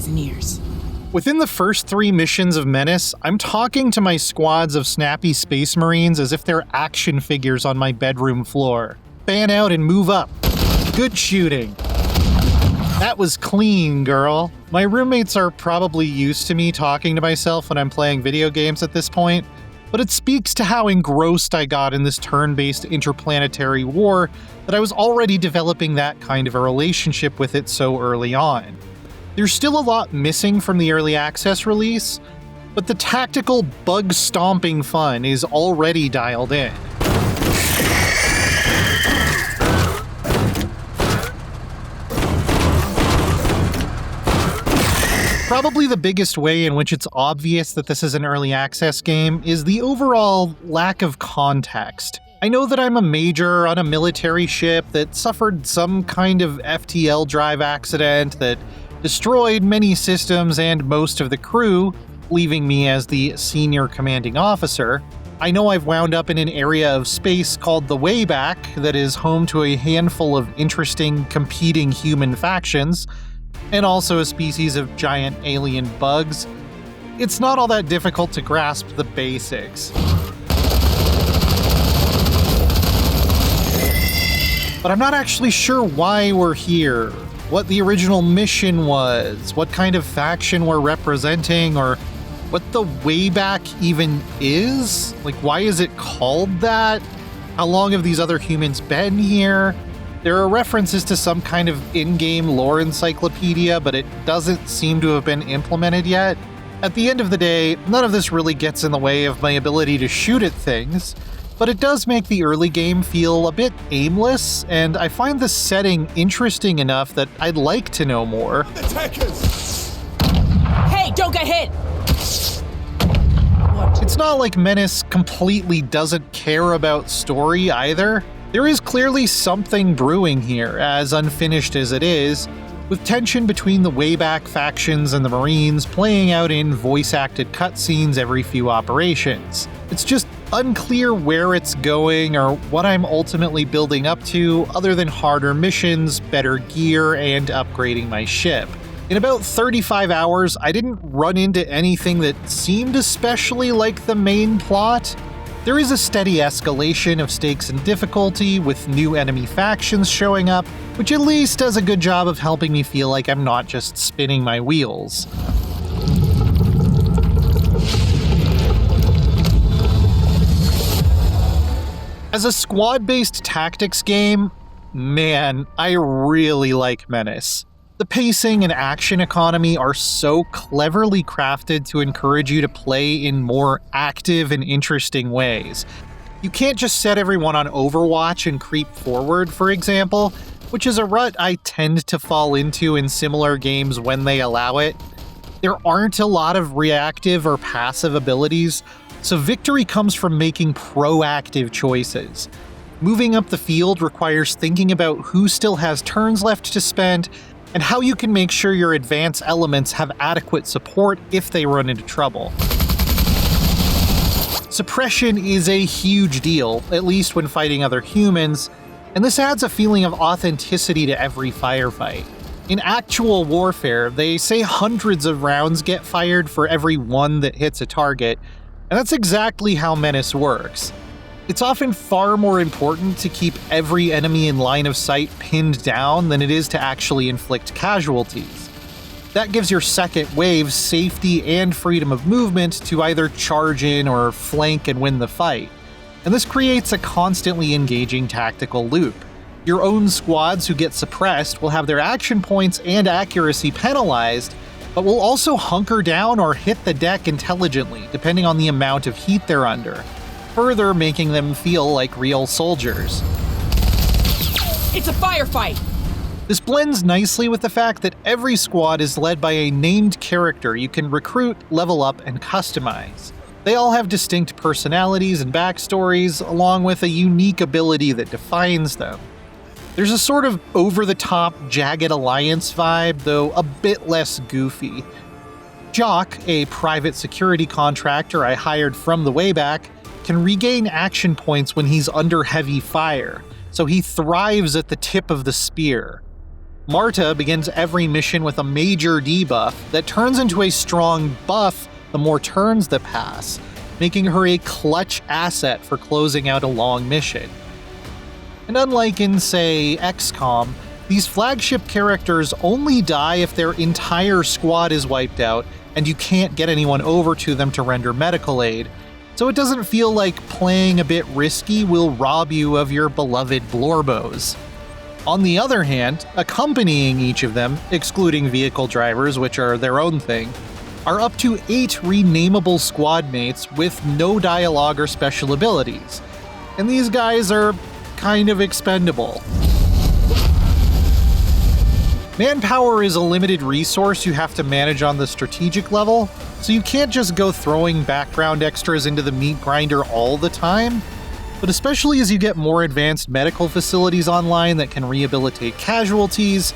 eyes and ears. Within the first 3 missions of Menace, I'm talking to my squads of snappy space marines as if they're action figures on my bedroom floor. Fan out and move up. Good shooting. That was clean, girl. My roommates are probably used to me talking to myself when I'm playing video games at this point, but it speaks to how engrossed I got in this turn-based interplanetary war that I was already developing that kind of a relationship with it so early on. There's still a lot missing from the early access release, but the tactical bug-stomping fun is already dialed in. Probably the biggest way in which it's obvious that this is an early access game is the overall lack of context. I know that I'm a major on a military ship that suffered some kind of FTL drive accident that destroyed many systems and most of the crew, leaving me as the senior commanding officer. I know I've wound up in an area of space called the Wayback that is home to a handful of interesting competing human factions, and also a species of giant alien bugs. It's not all that difficult to grasp the basics. But I'm not actually sure why we're here, what the original mission was, what kind of faction we're representing, or what the Wayback even is? Like, why is it called that? How long have these other humans been here? There are references to some kind of in-game lore encyclopedia, but it doesn't seem to have been implemented yet. At the end of the day, none of this really gets in the way of my ability to shoot at things, but it does make the early game feel a bit aimless, and I find the setting interesting enough that I'd like to know more. Attackers! Hey, don't get hit! It's not like Menace completely doesn't care about story either. There is clearly something brewing here, as unfinished as it is, with tension between the Wayback factions and the Marines playing out in voice-acted cutscenes every few operations. It's just unclear where it's going or what I'm ultimately building up to, other than harder missions, better gear, and upgrading my ship. In about 35 hours, I didn't run into anything that seemed especially like the main plot. There is a steady escalation of stakes and difficulty, with new enemy factions showing up, which at least does a good job of helping me feel like I'm not just spinning my wheels. As a squad-based tactics game, man, I really like Menace. The pacing and action economy are so cleverly crafted to encourage you to play in more active and interesting ways. You can't just set everyone on Overwatch and creep forward, for example, which is a rut I tend to fall into in similar games when they allow it. There aren't a lot of reactive or passive abilities, so victory comes from making proactive choices. Moving up the field requires thinking about who still has turns left to spend, and how you can make sure your advanced elements have adequate support if they run into trouble. Suppression is a huge deal, at least when fighting other humans, and this adds a feeling of authenticity to every firefight. In actual warfare, they say hundreds of rounds get fired for every one that hits a target, and that's exactly how Menace works. It's often far more important to keep every enemy in line of sight pinned down than it is to actually inflict casualties. That gives your second wave safety and freedom of movement to either charge in or flank and win the fight, and this creates a constantly engaging tactical loop. Your own squads who get suppressed will have their action points and accuracy penalized, but will also hunker down or hit the deck intelligently, depending on the amount of heat they're under, further making them feel like real soldiers. It's a firefight! This blends nicely with the fact that every squad is led by a named character you can recruit, level up, and customize. They all have distinct personalities and backstories, along with a unique ability that defines them. There's a sort of over-the-top Jagged Alliance vibe, though a bit less goofy. Jock, a private security contractor I hired from the Wayback, can regain action points when he's under heavy fire, so he thrives at the tip of the spear. Marta begins every mission with a major debuff that turns into a strong buff the more turns that pass, making her a clutch asset for closing out a long mission. And unlike in, say, XCOM, these flagship characters only die if their entire squad is wiped out and you can't get anyone over to them to render medical aid, so it doesn't feel like playing a bit risky will rob you of your beloved Blorbos. On the other hand, accompanying each of them, excluding vehicle drivers, which are their own thing, are up to 8 renameable squad mates with no dialogue or special abilities. And these guys are kind of expendable. Manpower is a limited resource you have to manage on the strategic level, so you can't just go throwing background extras into the meat grinder all the time. But especially as you get more advanced medical facilities online that can rehabilitate casualties,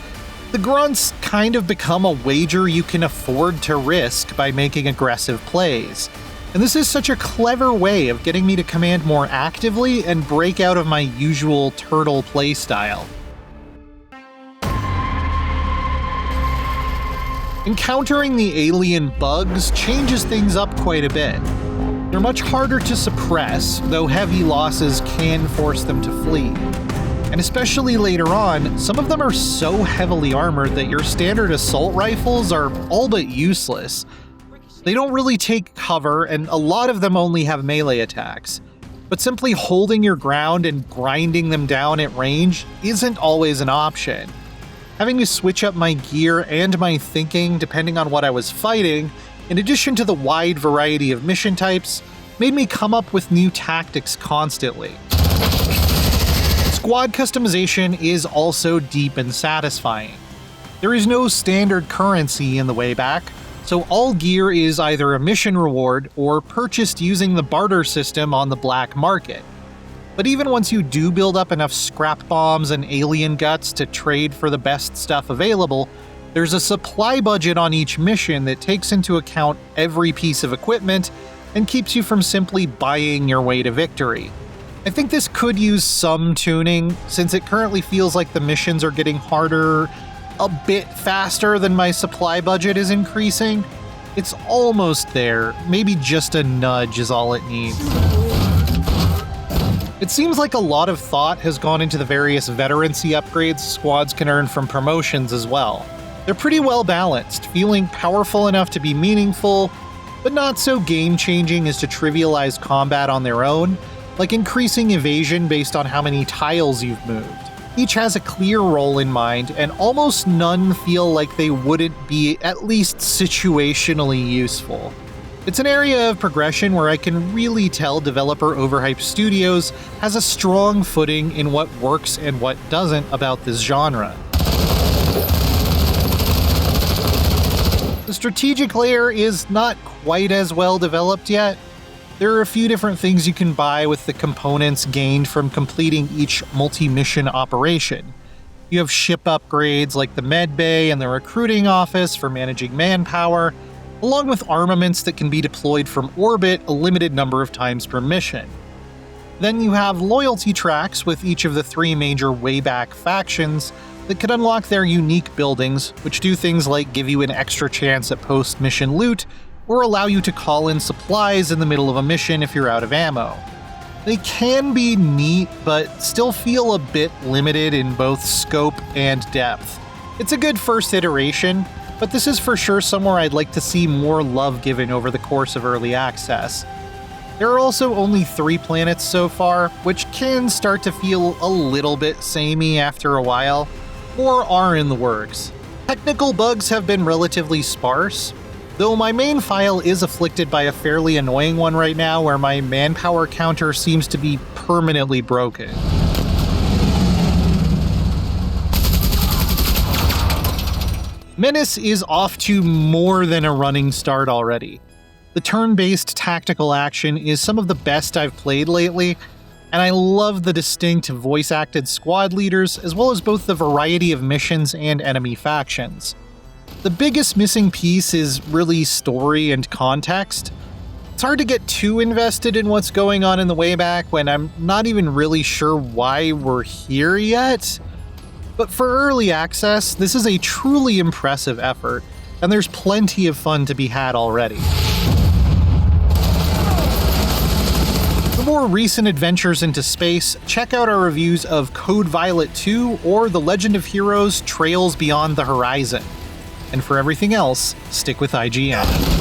the grunts kind of become a wager you can afford to risk by making aggressive plays. And this is such a clever way of getting me to command more actively and break out of my usual turtle playstyle. Encountering the alien bugs changes things up quite a bit. They're much harder to suppress, though heavy losses can force them to flee. And especially later on, some of them are so heavily armored that your standard assault rifles are all but useless. They don't really take cover, and a lot of them only have melee attacks. But simply holding your ground and grinding them down at range isn't always an option. Having to switch up my gear and my thinking depending on what I was fighting, in addition to the wide variety of mission types, made me come up with new tactics constantly. Squad customization is also deep and satisfying. There is no standard currency in the Wayback, so all gear is either a mission reward or purchased using the barter system on the black market. But even once you do build up enough scrap bombs and alien guts to trade for the best stuff available, there's a supply budget on each mission that takes into account every piece of equipment and keeps you from simply buying your way to victory. I think this could use some tuning, since it currently feels like the missions are getting harder a bit faster than my supply budget is increasing. It's almost there, maybe just a nudge is all it needs. It seems like a lot of thought has gone into the various veterancy upgrades squads can earn from promotions as well. They're pretty well balanced, feeling powerful enough to be meaningful, but not so game-changing as to trivialize combat on their own, like increasing evasion based on how many tiles you've moved. Each has a clear role in mind, and almost none feel like they wouldn't be at least situationally useful. It's an area of progression where I can really tell developer Overhyped Studios has a strong footing in what works and what doesn't about this genre. The strategic layer is not quite as well developed yet. There are a few different things you can buy with the components gained from completing each multi-mission operation. You have ship upgrades like the med bay and the recruiting office for managing manpower, along with armaments that can be deployed from orbit a limited number of times per mission. Then you have loyalty tracks with each of the 3 major Wayback factions that can unlock their unique buildings, which do things like give you an extra chance at post-mission loot, or allow you to call in supplies in the middle of a mission if you're out of ammo. They can be neat, but still feel a bit limited in both scope and depth. It's a good first iteration, but this is for sure somewhere I'd like to see more love given over the course of early access. There are also only 3 planets so far, which can start to feel a little bit samey after a while. More are in the works. Technical bugs have been relatively sparse, though my main file is afflicted by a fairly annoying one right now where my manpower counter seems to be permanently broken. Menace is off to more than a running start already. The turn-based tactical action is some of the best I've played lately, and I love the distinct voice-acted squad leaders as well as both the variety of missions and enemy factions. The biggest missing piece is really story and context. It's hard to get too invested in what's going on in the Wayback when I'm not even really sure why we're here yet. But for early access, this is a truly impressive effort, and there's plenty of fun to be had already. For more recent adventures into space, check out our reviews of Code Violet 2 or The Legend of Heroes: Trails Beyond the Horizon. And for everything else, stick with IGN.